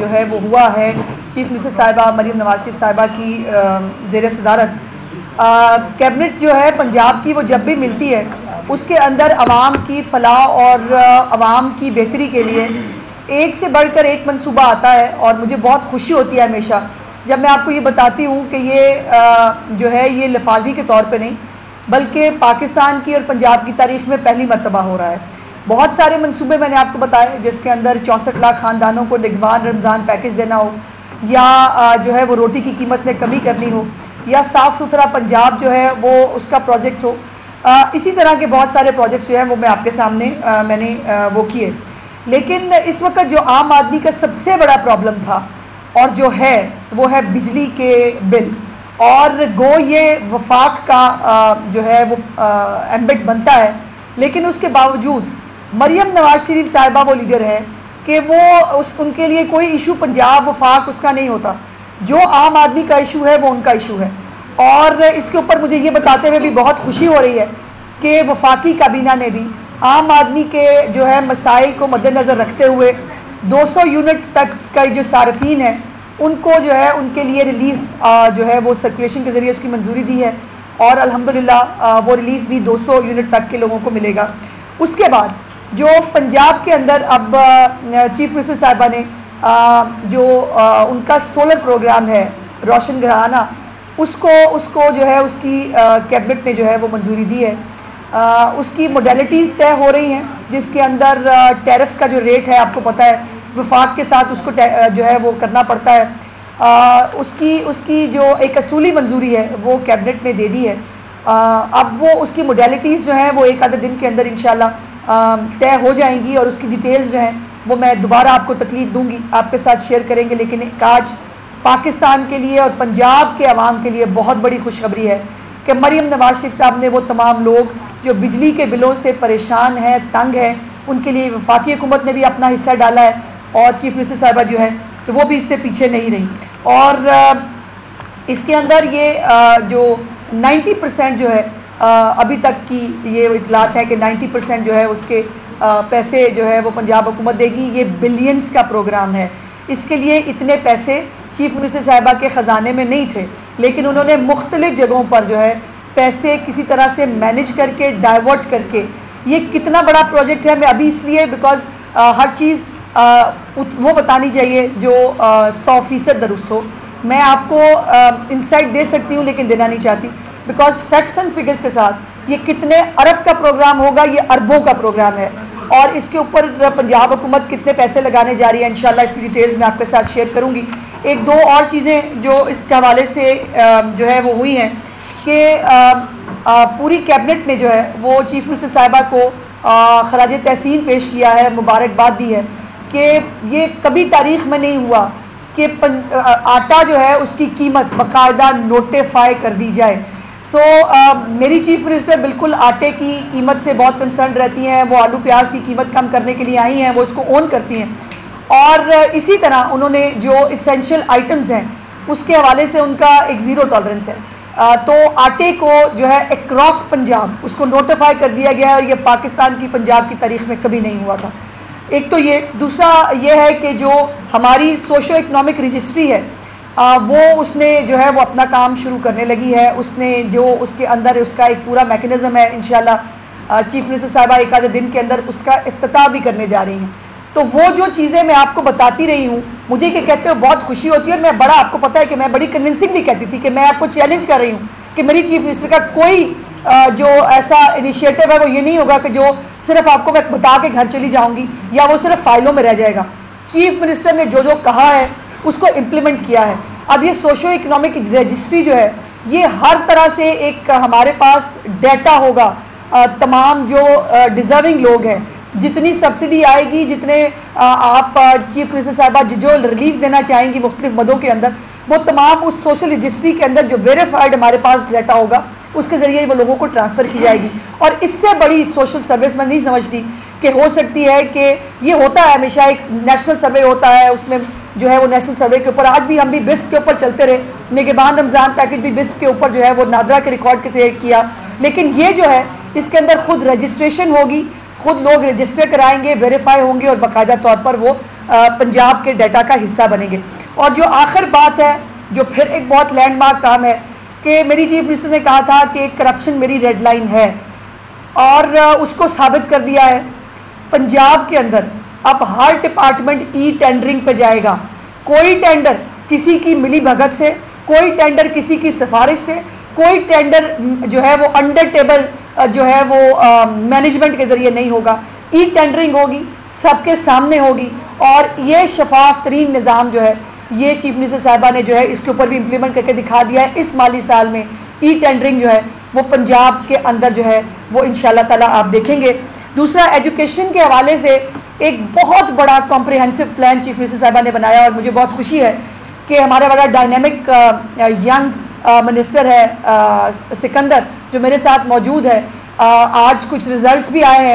जो है वो हुआ है चीफ मिनिस्टर साहिबा मरीम नवाज शरीफ साहिबा की ज़ेर सदारत। कैबिनेट जो है पंजाब की वो जब भी मिलती है उसके अंदर आवाम की फलाह और आवाम की बेहतरी के लिए एक से बढ़कर एक मंसूबा आता है और मुझे बहुत खुशी होती है हमेशा जब मैं आपको ये बताती हूँ कि ये जो है ये लफाजी के तौर पे नहीं बल्कि पाकिस्तान की और पंजाब की तारीख में पहली मरतबा हो रहा है। बहुत सारे मंसूबे मैंने आपको बताए जिसके अंदर 64 लाख ख़ानदानों को निगवान रमज़ान पैकेज देना हो या जो है वो रोटी की कीमत में कमी करनी हो या साफ़ सुथरा पंजाब जो है वो उसका प्रोजेक्ट हो। इसी तरह के बहुत सारे प्रोजेक्ट्स जो हैं वो मैं आपके सामने मैंने वो किए। लेकिन इस वक्त जो आम आदमी का सबसे बड़ा प्रॉब्लम था और जो है वो है बिजली के बिल। और गो ये वफाक का जो है वो एम्बिट बनता है लेकिन उसके बावजूद मरीम नवाज शरीफ साहिबा वो लीडर है कि वो उनके लिए कोई इशू पंजाब वफाक उसका नहीं होता। जो आम आदमी का इशू है वो उनका इशू है। और इसके ऊपर मुझे ये बताते हुए भी बहुत खुशी हो रही है कि वफाकी काबीना ने भी आम आदमी के जो है मसाइल को मद्देनज़र रखते हुए 200 यूनिट तक का जो सार्फिन है उनको जो है उनके लिए रिलीफ जो है वो सर्कुलेशन के ज़रिए उसकी मंजूरी दी है और अल्हम्दुलिल्लाह वो रिलीफ भी 200 यूनिट तक के लोगों को मिलेगा। उसके बाद जो पंजाब के अंदर अब चीफ मिनिस्टर साहिबा ने जो उनका सोलर प्रोग्राम है रोशन घराना उसको जो है उसकी कैबिनेट ने जो है वो मंजूरी दी है। उसकी मोडेलिटीज़ तय हो रही हैं जिसके अंदर टैरिफ का जो रेट है आपको पता है वफाक के साथ उसको जो है वो करना पड़ता है। उसकी जो एक असूली मंजूरी है वो कैबिनेट ने दे दी है। अब वो उसकी मोडेलिटीज़ जो हैं वो एक आधे दिन के अंदर इंशाल्लाह तय हो जाएंगी और उसकी डिटेल्स जो हैं वो मैं दोबारा आपको तकलीफ़ दूंगी आपके साथ शेयर करेंगे। लेकिन आज पाकिस्तान के लिए और पंजाब के अवाम के लिए बहुत बड़ी खुशखबरी है कि मरीम नवाज शरीफ साहब ने वो तमाम लोग जो बिजली के बिलों से परेशान हैं तंग हैं उनके लिए वफाकी हुकूमत ने भी अपना हिस्सा डाला है और चीफ मिनिस्टर साहिबा जो है तो वो भी इससे पीछे नहीं रही। और इसके अंदर ये जो 90% जो है अभी तक की ये इतलात है कि 90% जो है उसके पैसे जो है वो पंजाब हुकूमत देगी। ये बिलियंस का प्रोग्राम है। इसके लिए इतने पैसे चीफ मिनिस्टर साहिबा के ख़जाने में नहीं थे लेकिन उन्होंने मुख्तलिफ जगहों पर जो है पैसे किसी तरह से मैनेज करके डाइवर्ट करके ये कितना बड़ा प्रोजेक्ट है। मैं अभी इसलिए बिकॉज हर चीज़ वो बतानी चाहिए जो 100% दुरुस्त हो। मैं आपको इंसाइट दे सकती हूँ लेकिन देना नहीं चाहती बिकॉज फैक्ट्स एंड फिगर्स के साथ ये कितने अरब का प्रोग्राम होगा, ये अरबों का प्रोग्राम है और इसके ऊपर पंजाब हुकूमत कितने पैसे लगाने जा रही है इंशाल्लाह इसकी डिटेल्स मैं आपके साथ शेयर करूँगी। एक दो और चीज़ें जो इसके हवाले से जो है वो हुई हैं कि पूरी कैबिनेट ने जो है वो चीफ मिनिस्टर साहिबा को खराज तहसीन पेश किया है, मुबारकबाद दी है कि ये कभी तारीख़ में नहीं हुआ कि आटा जो है उसकी कीमत बाकायदा नोटिफाई कर दी जाए। मेरी चीफ मिनिस्टर बिल्कुल आटे की कीमत से बहुत कंसर्न रहती हैं। वो आलू प्याज की कीमत कम करने के लिए आई हैं, वो इसको ओन करती हैं और इसी तरह उन्होंने जो इसेंशियल आइटम्स हैं उसके हवाले से उनका एक ज़ीरो टॉलरेंस है। तो आटे को जो है अक्रॉस पंजाब उसको नोटिफाई कर दिया गया है और ये पाकिस्तान की पंजाब की तारीख में कभी नहीं हुआ था। एक तो ये, दूसरा ये है कि जो हमारी सोशो इकनॉमिक रजिस्ट्री है वो उसने जो है वो अपना काम शुरू करने लगी है। उसने जो उसके अंदर उसका एक पूरा मैकेनिज़्म है इंशाल्लाह चीफ मिनिस्टर साहिबा एक आधे दिन के अंदर उसका इफ्तिताह भी करने जा रही हैं। तो वो जो चीज़ें मैं आपको बताती रही हूँ मुझे कि कहते हुए बहुत खुशी होती है और मैं बड़ा आपको पता है कि मैं बड़ी कन्विंसिंगली कहती थी कि मैं आपको चैलेंज कर रही हूँ कि मेरी चीफ मिनिस्टर का कोई जो ऐसा इनिशिएटिव है वो ये नहीं होगा कि जो सिर्फ आपको मैं बता के घर चली जाऊँगी या वो सिर्फ फाइलों में रह जाएगा। चीफ मिनिस्टर ने जो जो कहा है उसको इम्प्लीमेंट किया है। अब ये सोशो इकनॉमिक रजिस्ट्री जो है ये हर तरह से एक हमारे पास डाटा होगा तमाम जो डिज़र्विंग लोग हैं, जितनी सब्सिडी आएगी, जितने आप चीफ मिनिस्टर साहिबा जो रिलीफ देना चाहेंगी मुख्तलिफ मदों के अंदर, वो तमाम उस सोशल रजिस्ट्री के अंदर जो वेरीफाइड हमारे पास डाटा होगा उसके ज़रिए वो लोगों को ट्रांसफ़र की जाएगी। और इससे बड़ी सोशल सर्विस मैं नहीं समझती कि हो सकती है कि ये होता है हमेशा एक नेशनल सर्वे होता है उसमें जो है वो नेशनल सर्वे के ऊपर आज भी हम भी बिस्प के ऊपर चलते रहे, निगहबान रमज़ान पैकेज भी बिस्प के ऊपर जो है वो नादरा के रिकॉर्ड के तहत किया। लेकिन ये जो है इसके अंदर खुद रजिस्ट्रेशन होगी, खुद लोग रजिस्टर कराएंगे, वेरीफाई होंगे और बाकायदा तौर पर वो पंजाब के डाटा का हिस्सा बनेंगे। और जो आखिर बात है, जो फिर एक बहुत लैंडमार्क काम है कि मेरी चीफ मिनिस्टर ने कहा था कि करप्शन मेरी रेड लाइन है और उसको साबित कर दिया है। पंजाब के अंदर अब हर डिपार्टमेंट ई टेंडरिंग पे जाएगा। कोई टेंडर किसी की मिली भगत से, कोई टेंडर किसी की सिफारिश से, कोई टेंडर जो है वो अंडर टेबल जो है वो मैनेजमेंट के जरिए नहीं होगा। ई टेंडरिंग होगी, सबके सामने होगी और ये शफाफ तरीन निज़ाम जो है ये चीफ मिनिस्टर साहिबा ने जो है इसके ऊपर भी इम्प्लीमेंट करके दिखा दिया है। इस माली साल में ई टेंडरिंग जो है वो पंजाब के अंदर जो है वो इंशाल्लाह ताला आप देखेंगे। दूसरा, एजुकेशन के हवाले से एक बहुत बड़ा कॉम्प्रिहेंसिव प्लान चीफ मिनिस्टर साहिबा ने बनाया और मुझे बहुत खुशी है कि हमारा बड़ा डायनेमिक यंग मिनिस्टर है सिकंदर जो मेरे साथ मौजूद है। आज कुछ रिजल्ट्स भी आए हैं।